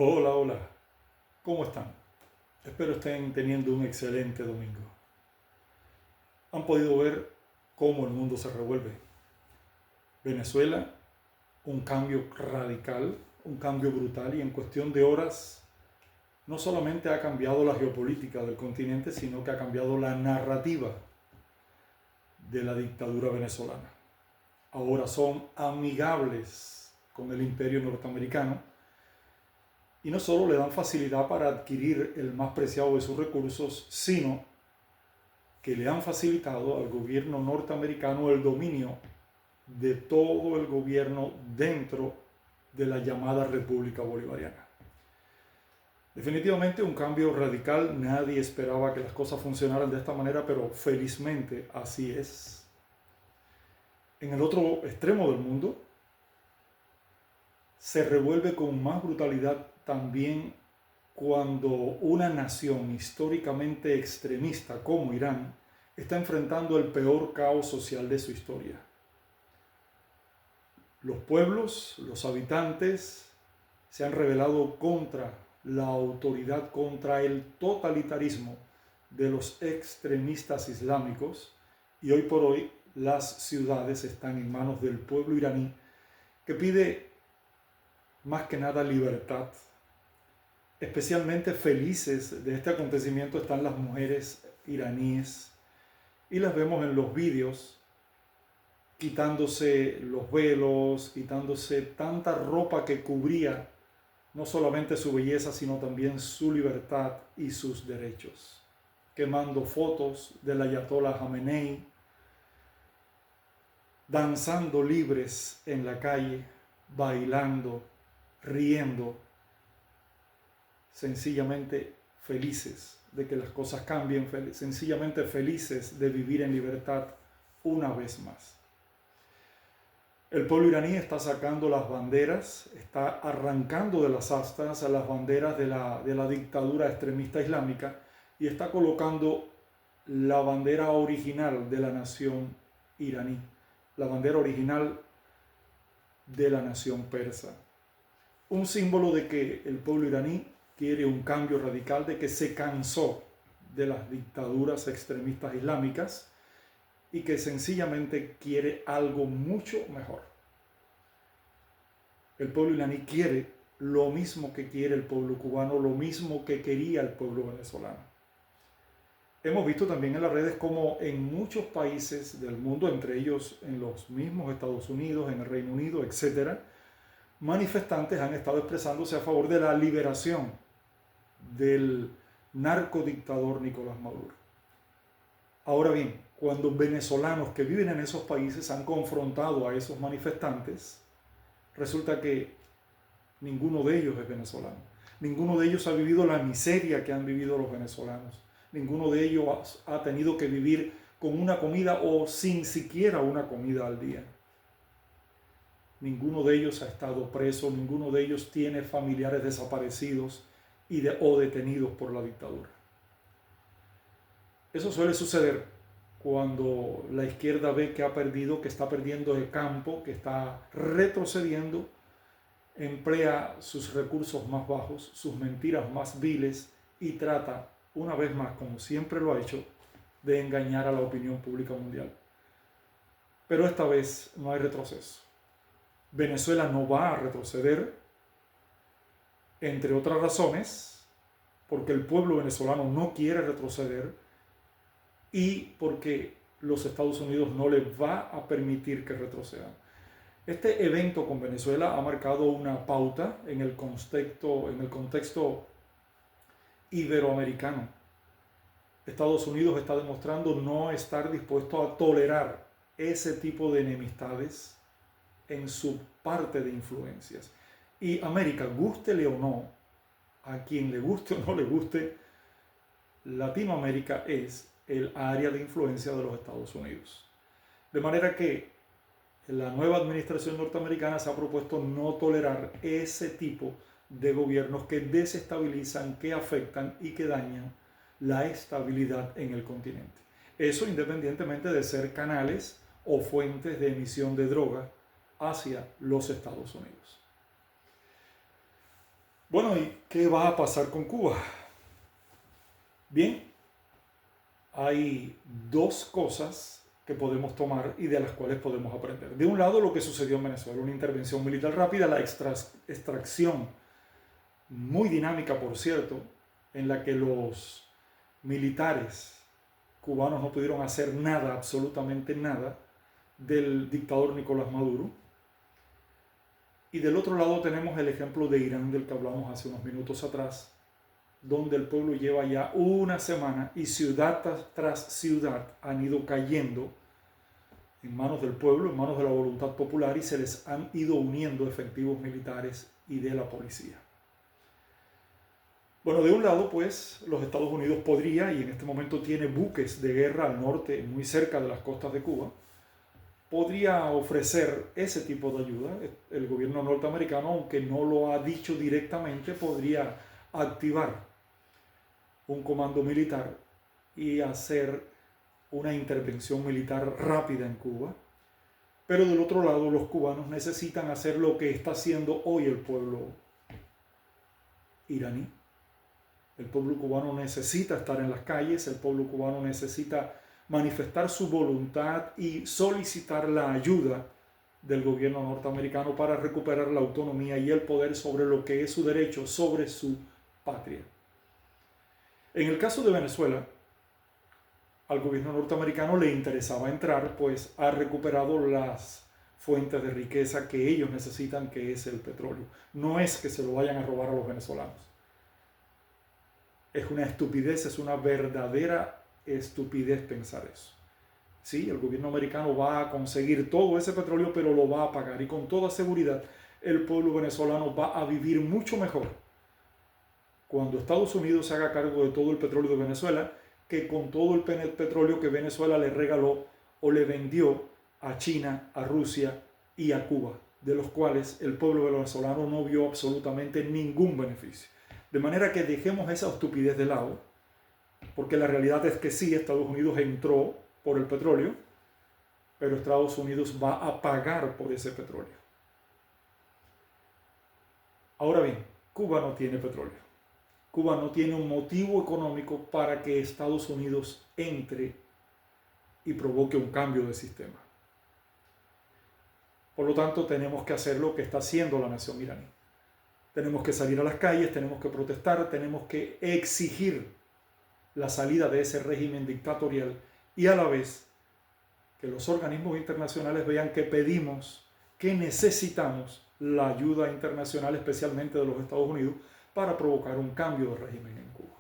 Hola, hola, ¿cómo están? Espero estén teniendo un excelente domingo. Han podido ver cómo el mundo se revuelve. Venezuela, un cambio radical, un cambio brutal y en cuestión de horas no solamente ha cambiado la geopolítica del continente, sino que ha cambiado la narrativa de la dictadura venezolana. Ahora son amigables con el imperio norteamericano y no solo le dan facilidad para adquirir el más preciado de sus recursos, sino que le han facilitado al gobierno norteamericano el dominio de todo el gobierno dentro de la llamada República Bolivariana. Definitivamente un cambio radical, nadie esperaba que las cosas funcionaran de esta manera, pero felizmente así es. En el otro extremo del mundo se revuelve con más brutalidad también cuando una nación históricamente extremista como Irán está enfrentando el peor caos social de su historia. Los pueblos, los habitantes, se han rebelado contra la autoridad, contra el totalitarismo de los extremistas islámicos, y hoy por hoy las ciudades están en manos del pueblo iraní, que pide más que nada libertad. Especialmente felices de este acontecimiento están las mujeres iraníes, y las vemos en los vídeos quitándose los velos, quitándose tanta ropa que cubría no solamente su belleza, sino también su libertad y sus derechos, quemando fotos del ayatollah Jamenei, danzando libres en la calle, bailando, riendo, sencillamente felices de que las cosas cambien, sencillamente felices de vivir en libertad una vez más. El pueblo iraní está sacando las banderas, está arrancando de las astas a las banderas de la dictadura extremista islámica y está colocando la bandera original de la nación iraní, la bandera original de la nación persa. Un símbolo de que el pueblo iraní quiere un cambio radical, de que se cansó de las dictaduras extremistas islámicas y que sencillamente quiere algo mucho mejor. El pueblo iraní quiere lo mismo que quiere el pueblo cubano, lo mismo que quería el pueblo venezolano. Hemos visto también en las redes como en muchos países del mundo, entre ellos en los mismos Estados Unidos, en el Reino Unido, etc., manifestantes han estado expresándose a favor de la liberación del narcodictador Nicolás Maduro. Ahora bien, cuando venezolanos que viven en esos países han confrontado a esos manifestantes, resulta que ninguno de ellos es venezolano. Ninguno de ellos ha vivido la miseria que han vivido los venezolanos. Ninguno de ellos ha tenido que vivir con una comida o sin siquiera una comida al día. Ninguno de ellos ha estado preso, ninguno de ellos tiene familiares desaparecidos o detenidos por la dictadura. Eso suele suceder cuando la izquierda ve que ha perdido, que está perdiendo el campo, que está retrocediendo, emplea sus recursos más bajos, sus mentiras más viles y trata, una vez más, como siempre lo ha hecho, de engañar a la opinión pública mundial. Pero esta vez no hay retroceso. Venezuela no va a retroceder, entre otras razones, porque el pueblo venezolano no quiere retroceder y porque los Estados Unidos no les va a permitir que retrocedan. Este evento con Venezuela ha marcado una pauta en el contexto iberoamericano. Estados Unidos está demostrando no estar dispuesto a tolerar ese tipo de enemistades en su parte de influencias. Y América, gústele o no, a quien le guste o no le guste, Latinoamérica es el área de influencia de los Estados Unidos. De manera que la nueva administración norteamericana se ha propuesto no tolerar ese tipo de gobiernos que desestabilizan, que afectan y que dañan la estabilidad en el continente. Eso independientemente de ser canales o fuentes de emisión de droga hacia los Estados Unidos. Bueno, ¿y qué va a pasar con Cuba? Bien, hay dos cosas que podemos tomar y de las cuales podemos aprender. De un lado, lo que sucedió en Venezuela, una intervención militar rápida, la extracción muy dinámica, por cierto, en la que los militares cubanos no pudieron hacer nada, absolutamente nada, del dictador Nicolás Maduro. Y del otro lado tenemos el ejemplo de Irán, del que hablamos hace unos minutos atrás, donde el pueblo lleva ya una semana y ciudad tras ciudad han ido cayendo en manos del pueblo, en manos de la voluntad popular, y se les han ido uniendo efectivos militares y de la policía. Bueno, de un lado, pues, los Estados Unidos podría, y en este momento tiene buques de guerra al norte, muy cerca de las costas de Cuba, podría ofrecer ese tipo de ayuda. El gobierno norteamericano, aunque no lo ha dicho directamente, podría activar un comando militar y hacer una intervención militar rápida en Cuba. Pero del otro lado, los cubanos necesitan hacer lo que está haciendo hoy el pueblo iraní. El pueblo cubano necesita estar en las calles, el pueblo cubano necesita manifestar su voluntad y solicitar la ayuda del gobierno norteamericano para recuperar la autonomía y el poder sobre lo que es su derecho, sobre su patria. En el caso de Venezuela, al gobierno norteamericano le interesaba entrar, pues ha recuperado las fuentes de riqueza que ellos necesitan, que es el petróleo. No es que se lo vayan a robar a los venezolanos. Es una estupidez, es una verdadera estupidez pensar eso. Sí, el gobierno americano va a conseguir todo ese petróleo, pero lo va a pagar. Y con toda seguridad, el pueblo venezolano va a vivir mucho mejor cuando Estados Unidos se haga cargo de todo el petróleo de Venezuela, que con todo el petróleo que Venezuela le regaló o le vendió a China, a Rusia y a Cuba, de los cuales el pueblo venezolano no vio absolutamente ningún beneficio. De manera que dejemos esa estupidez de lado, porque la realidad es que sí, Estados Unidos entró por el petróleo, pero Estados Unidos va a pagar por ese petróleo. Ahora bien, Cuba no tiene petróleo. Cuba no tiene un motivo económico para que Estados Unidos entre y provoque un cambio de sistema. Por lo tanto, tenemos que hacer lo que está haciendo la nación iraní. Tenemos que salir a las calles, tenemos que protestar, tenemos que exigir la salida de ese régimen dictatorial y a la vez que los organismos internacionales vean que pedimos, que necesitamos la ayuda internacional, especialmente de los Estados Unidos, para provocar un cambio de régimen en Cuba.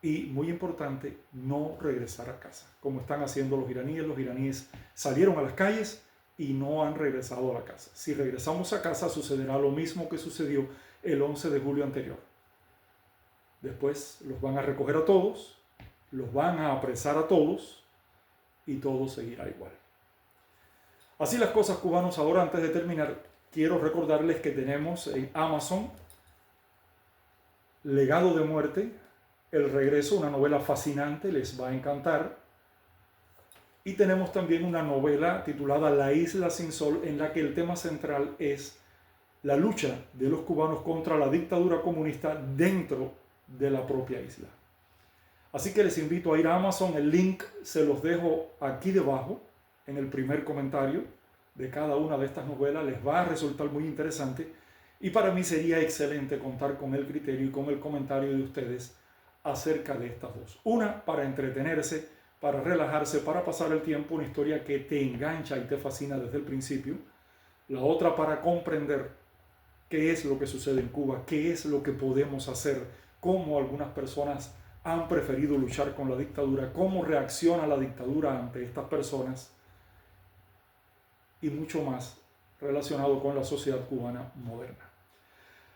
Y muy importante, no regresar a casa, como están haciendo los iraníes. Los iraníes salieron a las calles y no han regresado a la casa. Si regresamos a casa, sucederá lo mismo que sucedió el 11 de julio anterior. Después los van a recoger a todos, los van a apresar a todos y todo seguirá igual. Así las cosas, cubanos. Ahora, antes de terminar, quiero recordarles que tenemos en Amazon Legado de Muerte, El Regreso, una novela fascinante, les va a encantar. Y tenemos también una novela titulada La Isla Sin Sol, en la que el tema central es la lucha de los cubanos contra la dictadura comunista dentro de la propia isla. Así que les invito a ir a Amazon, el link se los dejo aquí debajo, en el primer comentario de cada una de estas novelas. Les va a resultar muy interesante y para mí sería excelente contar con el criterio y con el comentario de ustedes acerca de estas dos. Una, para entretenerse, para relajarse, para pasar el tiempo, una historia que te engancha y te fascina desde el principio. La otra, para comprender qué es lo que sucede en Cuba, qué es lo que podemos hacer, cómo algunas personas han preferido luchar con la dictadura, cómo reacciona la dictadura ante estas personas y mucho más relacionado con la sociedad cubana moderna.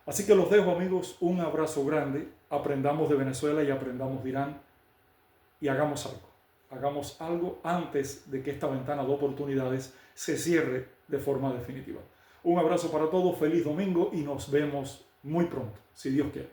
Así que los dejo, amigos, un abrazo grande, aprendamos de Venezuela y aprendamos de Irán y hagamos algo. Hagamos algo antes de que esta ventana de oportunidades se cierre de forma definitiva. Un abrazo para todos, feliz domingo y nos vemos muy pronto, si Dios quiere.